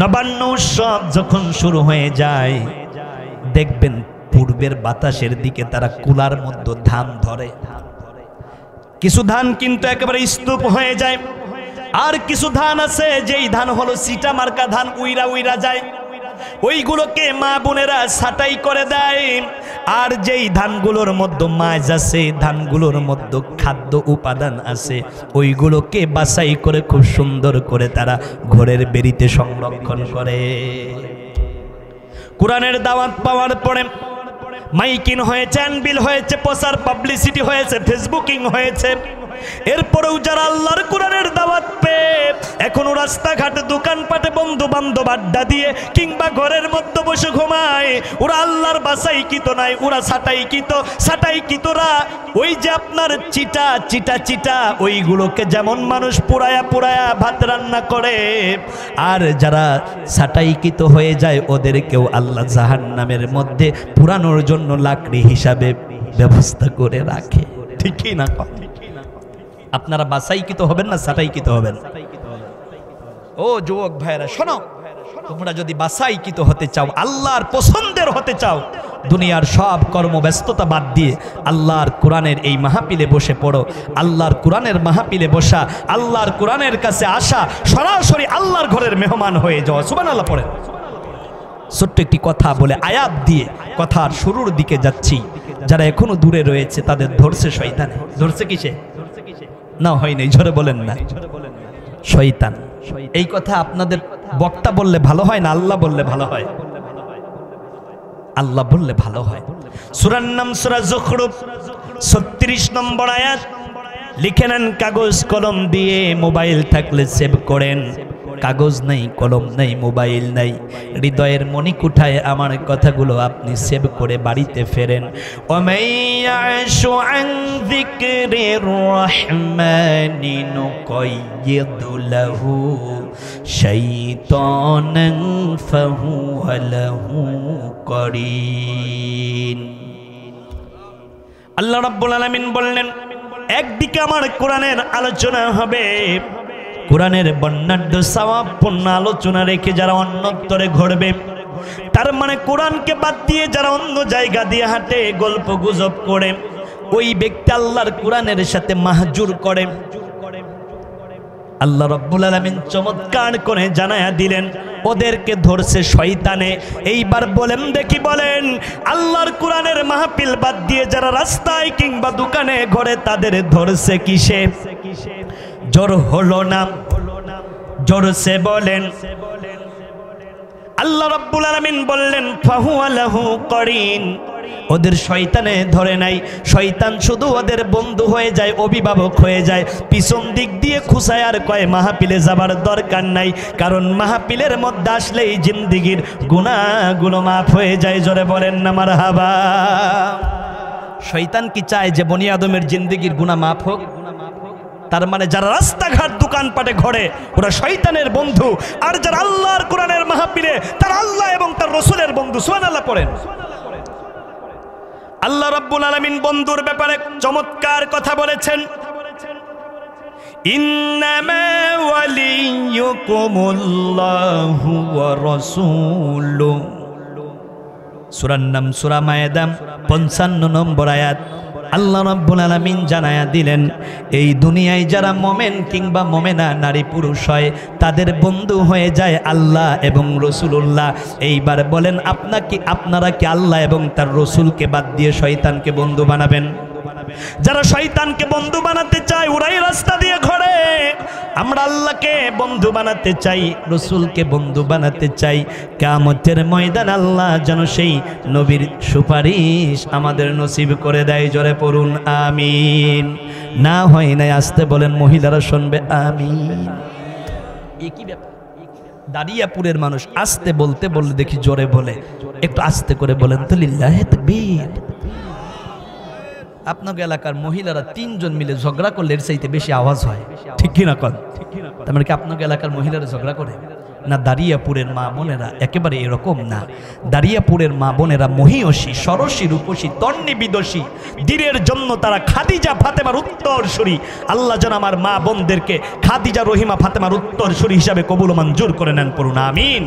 নবান্ন উৎসব যখন শুরু হয়ে যায়, দেখবেন পূর্বের বাতাসের দিকে তারা কুলার মধ্যে ধান ধরে। কিছু ধান কিন্তু একেবারে স্তূপ হয়ে যায়, আর কিছু ধান আছে যেই ধান হলো সিটা মার্কা ধান, উইরা উইরা যায়, ওইগুলোকে মা বোনেরা ছাঁটাই করে দেয়। আর যেই ধানগুলোর মধ্যে মাছ আছে, ধানগুলোর মধ্যে খাদ্য উপাদান আছে, ওইগুলোকে বাছাই করে খুব সুন্দর করে তারা ঘরের বেড়িতে সংরক্ষণ করে। কোরআনের দাওয়াত পাওয়ার পরে মাইকিং হয়েছে, আনবিল হয়েছে, প্রচার পাবলিসিটি হয়েছে, ফেসবুকিং হয়েছে, এরপরেও যারা আল্লাহর কোরআনের দাওয়াত পেয়ে এখনো রাস্তাঘাটে দোকানপাটে বন্ধু বান্ধব আড্ডা দিয়ে কিংবা ঘরের মধ্যে বসে ঘুমায়, ওরা আল্লাহর বাছাই কিত নাই, ওরা ছাঁটাই কিত। ছাঁটাই কিতরা ওই যে আপনার চিটা চিটা চিটা, ওইগুলোকে যেমন মানুষ পোড়ায়া পোড়ায়া ভাত রান্না করে, আর যারা ছাঁটাই কিত হয়ে যায় ওদেরকেও আল্লাহ জাহান্নামের মধ্যে পুরানোর জন্য লাকড়ি হিসাবে ব্যবস্থা করে রাখে, ঠিকই না? আপনারা বাছাইকৃত হবেন না ছাঁটাইকৃত হবেন? ও যুবক ভাইরা শোনো, তোমরা যদি বাছাইকৃত হতে চাও, আল্লাহর পছন্দের হতে চাও, দুনিয়ার সব কর্মব্যস্ততা বাদ দিয়ে আল্লাহর কোরআনের এই মাহফিলে বসে পড়ো। আল্লাহর কোরআনের মাহফিলে বসা, আল্লাহর কোরআনের কাছে আসা, সরাসরি আল্লাহর ঘরের মেহমান হয়ে যাওয়া। সুবহানাল্লাহ পড়েন। ছোট্ট একটি কথা বলে আয়াত দিয়ে কথার শুরুর দিকে যাচ্ছি। যারা এখনো দূরে রয়েছে তাদের ধরছে শয়তান। ধরছে কিসে? না হয় নাই, জোরে বলেন না, শয়তান। এই কথা আপনাদের বক্তা বললে ভালো হয় না আল্লাহ বললে ভালো হয়? আল্লাহ বললে ভালো হয়। সূরার নাম সূরা যুখরুফ, 36 নম্বর আয়াত। লিখে নেন কাগজ কলম দিয়ে, মোবাইল থাকলে সেভ করেন। কাগজ নাই, কলম নাই, মোবাইল নাই, হৃদয়ের মণিকুঠায় আমার কথাগুলো আপনি সেভ করে বাড়িতে ফেরেন। ওয়ামাইয়াশু আন যিকরির রাহমানি নুকাইয়িদ লাহু শাইতানান ফাহুয়া লাহু করিন। আল্লাহ রাব্বুল আলামিন বললেন, একদিকে আমার কোরআনের আলোচনা হবে, কোরআনের বর্ণাঢ্য সওয়াবপূর্ণ আলোচনা রেখে যারা অন্যত্তরে ঘুরবে, তার মানে কোরআনকে বাদ দিয়ে যারা অন্য জায়গা দিয়ে হাঁটে, গল্প গুজব করে, ওই ব্যক্তি আল্লাহর কোরআনের সাথে মাহজুর করে। আল্লাহ রাব্বুল আলামিন চমৎকার করে জানায়া দিলেন ওদেরকে ধরছে শয়তানে। এইবার বলেন দেখি, বলেন আল্লাহর কোরআনের মাহফিল বাদ দিয়ে যারা রাস্তায় কিংবা দোকানে ঘরে, তাদের ধরছে কিসে? জোর হলো না, জোরসে বলেন। আল্লাহ রাব্বুল আলামিন বললেন ফাহুয়া লাহু করিন। ওদের শয়তানে ধরে নাই, শয়তান শুধু ওদের বন্ধু হয়ে যায়, অভিভাবক হয়ে যায়, পিছন দিক দিয়ে খুশায় আর কয় মাহফিলে যাবার দরকার নাই, কারণ মাহফিলের মধ্যে আসলেই জিন্দিগির গুনাহগুলো মাফ হয়ে যায়। জোরে বলেন না মারহাবা। শয়তান কি চায় যে বনি আদমের জিন্দেগির গুনাহ মাফ হোক? তার মানে যারা রাস্তাঘাট দোকানপাটে ঘরে ওরা শয়তানের বন্ধু, আর যারা আল্লাহর কোরআনের মাহফিলে তারা আল্লাহ এবং তার রাসূলের বন্ধু। সুবহানাল্লাহ পড়েন। আল্লাহ রাব্বুল আলামিন বন্ধুর ব্যাপারে চমৎকার কথা বলেছেন, ইন্নামা ওয়ালিয়ুকুমুল্লাহু ওয়া রাসূলুহু। সূরার নাম সূরা মায়েদা 55 নম্বর আয়াত। আল্লাহ রাব্বুল আলামিন জানায়া দিলেন, এই দুনিয়ায় যারা মোমেন কিংবা মোমেনা নারী পুরুষ হয় তাদের বন্ধু হয়ে যায় আল্লাহ এবং রাসূলুল্লাহ। এইবার বলেন আপনারা কি আল্লাহ এবং তার রাসূলকে বাদ দিয়ে শয়তানকে বন্ধু বানাবেন? যারা শয়তানকে বন্ধু বানাতে চায় ওরাই রাস্তা দিয়ে ঘোরে। আমরা আল্লাহকে বন্ধু বানাতে চাই, রাসূলকে বন্ধু বানাতে চাই। কিয়ামতের ময়দান আল্লাহ যেন সেই নবীর সুপারিশ আমাদের নসিব করে দেয়। জোরে পড়ুন আমিন। না হয় নাই আসতে বলেন, মহিলারা শুনবে আমিন। একই ব্যাপার। দারিয়াপুরের মানুষ আসতে বলতে বললে দেখি জোরে বলে, একটু আস্তে করে বলেন তো লিল্লাহি তাকবীর। আপনার এলাকার মহিলারা 3 জন মিলে ঝগড়া করলে এর চাইতে বেশি আওয়াজ হয়, ঠিক কিনা কন? তার মানে কি আপনার এলাকার মহিলারা ঝগড়া করে না? দারিয়াপুরের মা বোনেরা একেবারে এরকম না। দারিয়াপুরের মা বোনেরা মহিয়সী, সরসী, রূপসী, তন্নি বিদোষী। দিনের জন্য তারা খাদিজা ফাতেমার উত্তরসূরি। আল্লাহ যেন আমার মা বোনদেরকে খাদিজা রহিমা ফাতেমার উত্তরসূরি হিসাবে কবুল মঞ্জুর করে নেন। পড়ুন আমিন।